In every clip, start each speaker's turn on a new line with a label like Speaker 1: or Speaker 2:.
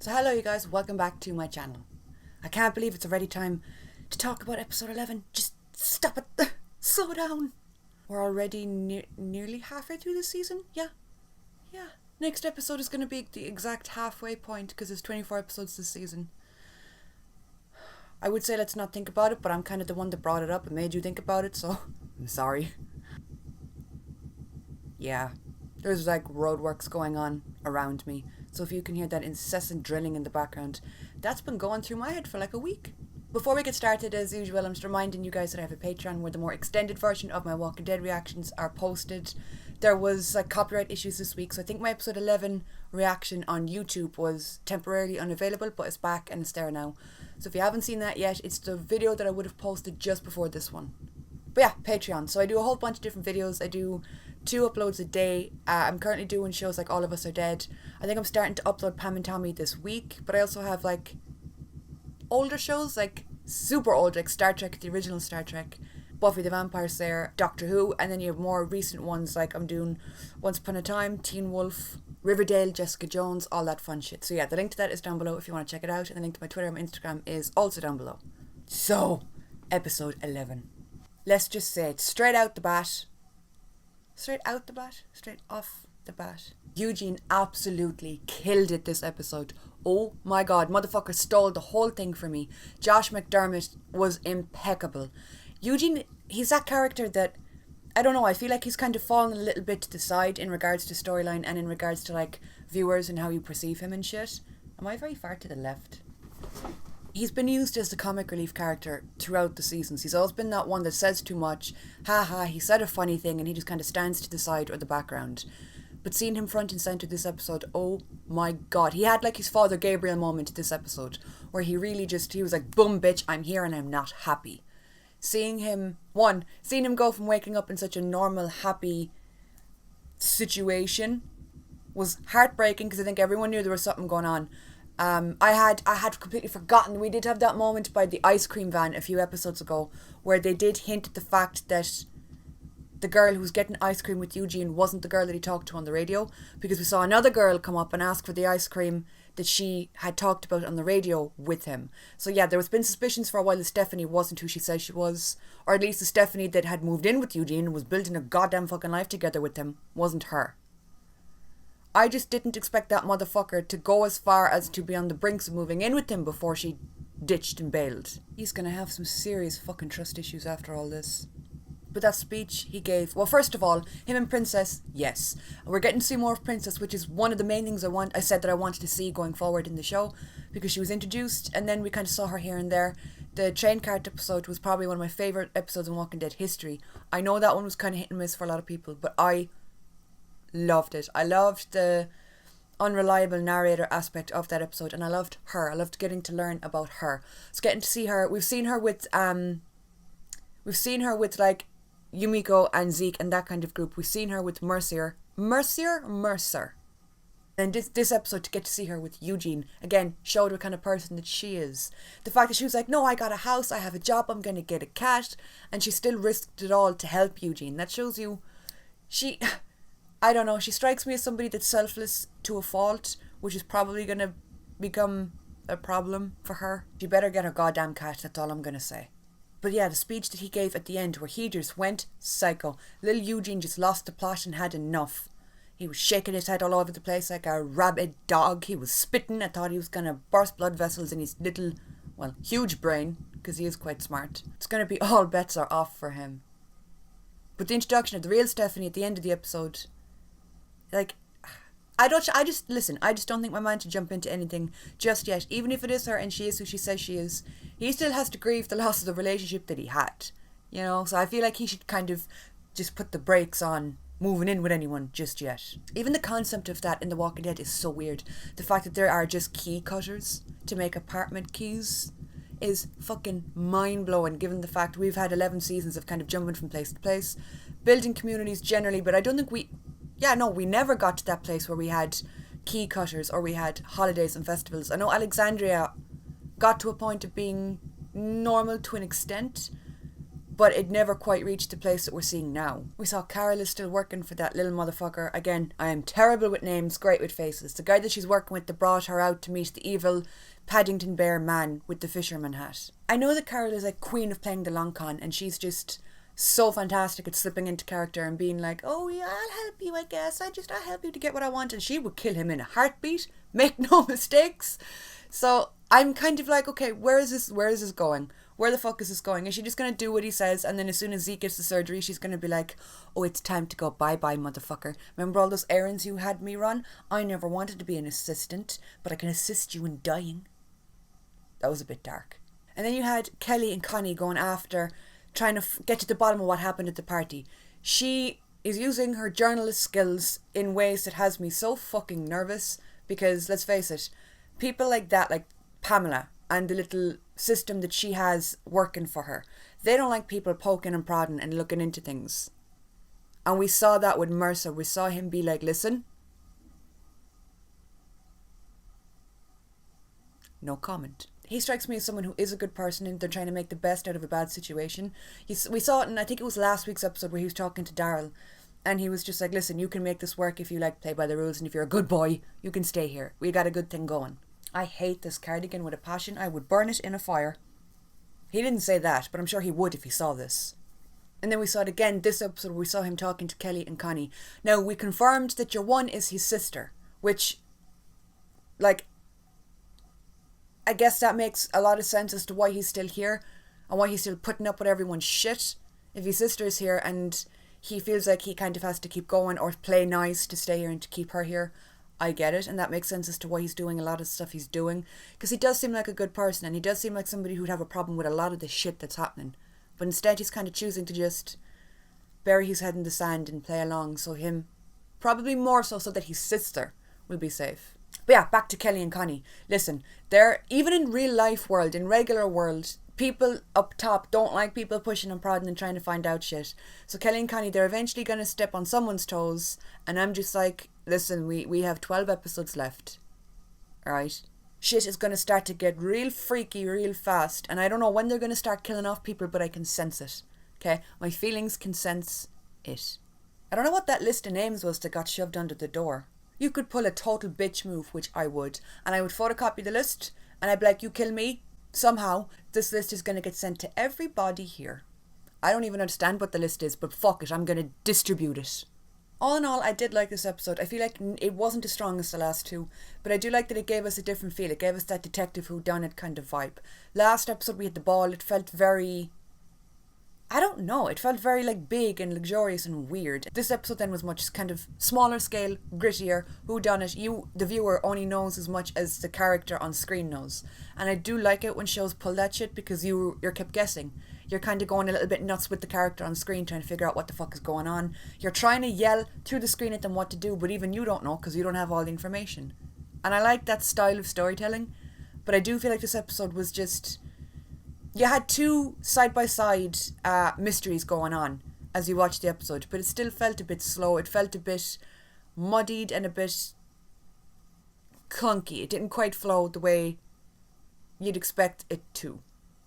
Speaker 1: So hello you guys, welcome back to my channel. I can't believe it's already time to talk about episode 11. Just stop it. Slow down. We're already nearly halfway through this season. Yeah. Next episode is going to be the exact halfway point because there's 24 episodes this season. I would say let's not think about it, but I'm kind of the one that brought it up and made you think about it, so I'm sorry. Yeah. There's like roadworks going on around me. So if you can hear that incessant drilling in the background, that's been going through my head for like a week. Before we get started, as usual, I'm just reminding you guys that I have a Patreon where the more extended version of my Walking Dead reactions are posted. There was like copyright issues this week, so I think my episode 11 reaction on YouTube was temporarily unavailable, but it's back and it's there now. So if you haven't seen that yet, it's the video that I would have posted just before this one. But yeah, Patreon. So I do a whole bunch of different videos. I do 2 uploads a day. I'm currently doing shows like All of Us Are Dead. I think I'm starting to upload Pam and Tommy this week. But I also have like older shows, like super old, like Star Trek, the original Star Trek, Buffy the Vampire Slayer, Doctor Who. And then you have more recent ones like I'm doing Once Upon a Time, Teen Wolf, Riverdale, Jessica Jones, all that fun shit. So yeah, the link to that is down below if you want to check it out. And the link to my Twitter and my Instagram is also down below. So, episode 11. Let's just say it straight out the bat. Straight off the bat. Eugene absolutely killed it this episode. Oh my god, motherfucker stole the whole thing for me. Josh McDermott was impeccable. Eugene, he's that character that, I don't know, I feel like he's kind of fallen a little bit to the side in regards to storyline and in regards to like viewers and how you perceive him and shit. Am I very far to the left? He's been used as the comic relief character throughout the seasons. He's always been that one that says too much. He said a funny thing and he just kind of stands to the side or the background. But seeing him front and centre this episode, oh my god. He had like his Father Gabriel moment this episode where he really just, he was like, boom bitch, I'm here and I'm not happy. Seeing him go from waking up in such a normal, happy situation was heartbreaking because I think everyone knew there was something going on. I had completely forgotten. We did have that moment by the ice cream van a few episodes ago where they did hint at the fact that the girl who was getting ice cream with Eugene wasn't the girl that he talked to on the radio, because we saw another girl come up and ask for the ice cream that she had talked about on the radio with him. So yeah, there was been suspicions for a while that Stephanie wasn't who she says she was, or at least the Stephanie that had moved in with Eugene and was building a goddamn fucking life together with him wasn't her. I just didn't expect that motherfucker to go as far as to be on the brinks of moving in with him before she ditched and bailed. He's gonna have some serious fucking trust issues after all this. But that speech he gave, well, first of all, him and Princess, yes. We're getting to see more of Princess, which is one of the main things I said that I wanted to see going forward in the show, because she was introduced and then we kind of saw her here and there. The train cart episode was probably one of my favourite episodes in Walking Dead history. I know that one was kind of hit and miss for a lot of people, but I loved it. I loved the unreliable narrator aspect of that episode, and I loved her. I loved getting to learn about her. So getting to see her, we've seen her with like Yumiko and Zeke and that kind of group. We've seen her with Mercer. And this episode, to get to see her with Eugene, again, showed what kind of person that she is. The fact that she was like, no, I got a house, I have a job, I'm gonna get a cat, and she still risked it all to help Eugene. That shows you, I don't know, she strikes me as somebody that's selfless to a fault, which is probably going to become a problem for her. She better get her goddamn cat, that's all I'm going to say. But yeah, the speech that he gave at the end where he just went psycho. Little Eugene just lost the plot and had enough. He was shaking his head all over the place like a rabid dog. He was spitting. I thought he was going to burst blood vessels in his little, well, huge brain, because he is quite smart. It's going to be all bets are off for him. But the introduction of the real Stephanie at the end of the episode, like, I just don't think my man should jump into anything just yet. Even if it is her and she is who she says she is, he still has to grieve the loss of the relationship that he had, you know? So I feel like he should kind of just put the brakes on moving in with anyone just yet. Even the concept of that in The Walking Dead is so weird. The fact that there are just key cutters to make apartment keys is fucking mind-blowing, given the fact we've had 11 seasons of kind of jumping from place to place, building communities generally, but I don't think we never got to that place where we had key cutters or we had holidays and festivals. I know Alexandria got to a point of being normal to an extent, but it never quite reached the place that we're seeing now. We saw Carol is still working for that little motherfucker. Again, I am terrible with names, great with faces. The guy that she's working with that brought her out to meet the evil Paddington Bear man with the fisherman hat. I know that Carol is like queen of playing the long con, and she's just so fantastic at slipping into character and being like, oh yeah, I'll help you, I guess. I'll help you to get what I want. And she would kill him in a heartbeat. Make no mistakes. So I'm kind of like, okay, where is this going? Where the fuck is this going? Is she just going to do what he says, and then as soon as Zeke gets the surgery, she's going to be like, oh, it's time to go bye-bye, motherfucker. Remember all those errands you had me run? I never wanted to be an assistant, but I can assist you in dying. That was a bit dark. And then you had Kelly and Connie going after, trying to get to the bottom of what happened at the party. She is using her journalist skills in ways that has me so fucking nervous, because, let's face it, people like that, like Pamela, and the little system that she has working for her, they don't like people poking and prodding and looking into things. And we saw that with Mercer. We saw him be like, listen. No comment. He strikes me as someone who is a good person and they're trying to make the best out of a bad situation. We saw it in, I think it was last week's episode, where he was talking to Daryl, and he was just like, listen, you can make this work if you like play by the rules, and if you're a good boy, you can stay here. We got a good thing going. I hate this cardigan with a passion. I would burn it in a fire. He didn't say that, but I'm sure he would if he saw this. And then we saw it again this episode, where we saw him talking to Kelly and Connie. Now, we confirmed that your one is his sister, which, like, I guess that makes a lot of sense as to why he's still here and why he's still putting up with everyone's shit. If his sister is here and he feels like he kind of has to keep going or play nice to stay here and to keep her here, I get it, and that makes sense as to why he's doing a lot of stuff he's doing, because he does seem like a good person, and he does seem like somebody who'd have a problem with a lot of the shit that's happening, but instead he's kind of choosing to just bury his head in the sand and play along, so him, probably more so that his sister will be safe. But yeah, back to Kelly and Connie. Listen, they're, even in real life world, in regular world, people up top don't like people pushing and prodding and trying to find out shit. So Kelly and Connie, they're eventually going to step on someone's toes, and I'm just like, listen, we have 12 episodes left. Alright? Shit is going to start to get real freaky real fast, and I don't know when they're going to start killing off people, but I can sense it. Okay? My feelings can sense it. I don't know what that list of names was that got shoved under the door. You could pull a total bitch move, which I would, and I would photocopy the list, and I'd be like, you kill me, somehow, this list is going to get sent to everybody here. I don't even understand what the list is, but fuck it, I'm going to distribute it. All in all, I did like this episode. I feel like it wasn't as strong as the last two, but I do like that it gave us a different feel. It gave us that detective whodunit kind of vibe. Last episode we had the ball, it felt very, I don't know, it felt very like big and luxurious and weird. This episode then was much kind of smaller scale, grittier, whodunit. You, the viewer, only knows as much as the character on screen knows. And I do like it when shows pull that shit, because you're kept guessing. You're kind of going a little bit nuts with the character on screen, trying to figure out what the fuck is going on. You're trying to yell through the screen at them what to do, but even you don't know because you don't have all the information. And I like that style of storytelling, but I do feel like this episode was just, you had two side-by-side mysteries going on as you watched the episode, but it still felt a bit slow. It felt a bit muddied and a bit clunky. It didn't quite flow the way you'd expect it to.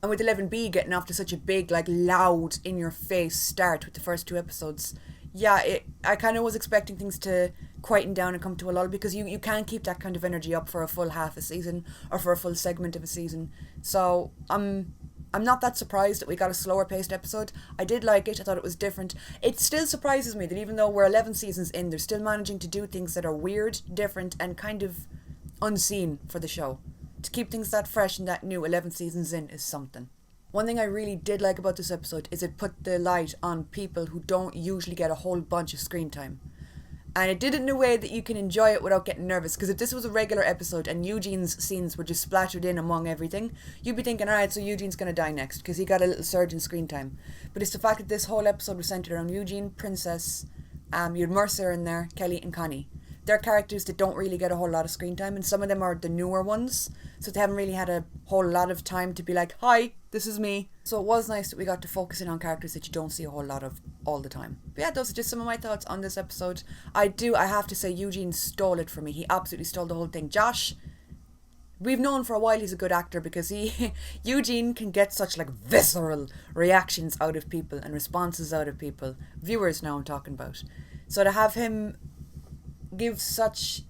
Speaker 1: And with 11B getting off to such a big, like, loud, in-your-face start with the first two episodes, yeah, I kind of was expecting things to quieten down and come to a lull, because you can't keep that kind of energy up for a full half a season or for a full segment of a season. So I'm not that surprised that we got a slower paced episode. I did like it. I thought it was different. It still surprises me that even though we're 11 seasons in, they're still managing to do things that are weird, different, and kind of unseen for the show. To keep things that fresh and that new 11 seasons in is something. One thing I really did like about this episode is it put the light on people who don't usually get a whole bunch of screen time. And it did it in a way that you can enjoy it without getting nervous. Because if this was a regular episode and Eugene's scenes were just splattered in among everything, you'd be thinking, alright, so Eugene's going to die next because he got a little surge in screen time. But it's the fact that this whole episode was centered around Eugene, Princess, you had Mercer in there, Kelly and Connie. They're characters that don't really get a whole lot of screen time, and some of them are the newer ones, so they haven't really had a whole lot of time to be like, hi, this is me. So it was nice that we got to focus in on characters that you don't see a whole lot of all the time. But yeah, those are just some of my thoughts on this episode. I have to say, Eugene stole it for me. He absolutely stole the whole thing. Josh, We've known for a while he's a good actor because Eugene can get such like visceral reactions out of people and responses out of people. Viewers now I'm talking about. So to have him give such,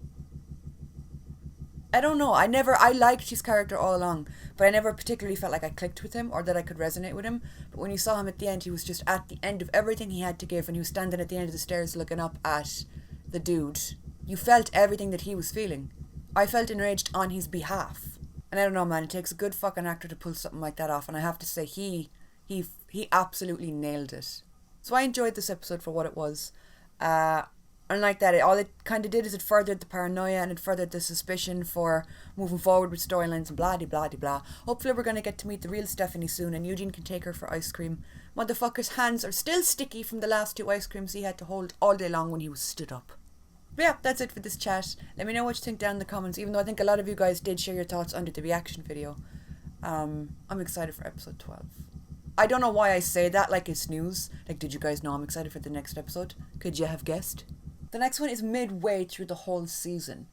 Speaker 1: I don't know, I liked his character all along, but I never particularly felt like I clicked with him or that I could resonate with him. But when you saw him at the end, he was just at the end of everything he had to give, and he was standing at the end of the stairs looking up at the dude. You felt everything that he was feeling. I felt enraged on his behalf. And I don't know, man, it takes a good fucking actor to pull something like that off, and I have to say he absolutely nailed it. So I enjoyed this episode for what it was. And like that, all it kind of did is it furthered the paranoia and it furthered the suspicion for moving forward with storylines and blah de blah de blah. Hopefully we're going to get to meet the real Stephanie soon and Eugene can take her for ice cream. Motherfucker's hands are still sticky from the last 2 ice creams he had to hold all day long when he was stood up. But yeah, that's it for this chat. Let me know what you think down in the comments, even though I think a lot of you guys did share your thoughts under the reaction video. I'm excited for episode 12. I don't know why I say that like it's news. Like, did you guys know I'm excited for the next episode? Could you have guessed? The next one is midway through the whole season.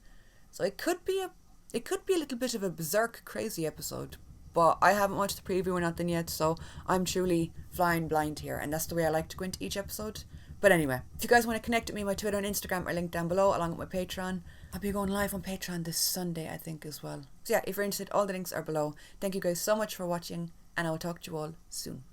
Speaker 1: So it could be a little bit of a berserk crazy episode. But I haven't watched the preview or nothing yet, so I'm truly flying blind here, and that's the way I like to go into each episode. But anyway, if you guys want to connect with me, my Twitter and Instagram are linked down below, along with my Patreon. I'll be going live on Patreon this Sunday, I think, as well. So yeah, if you're interested, all the links are below. Thank you guys so much for watching, and I will talk to you all soon.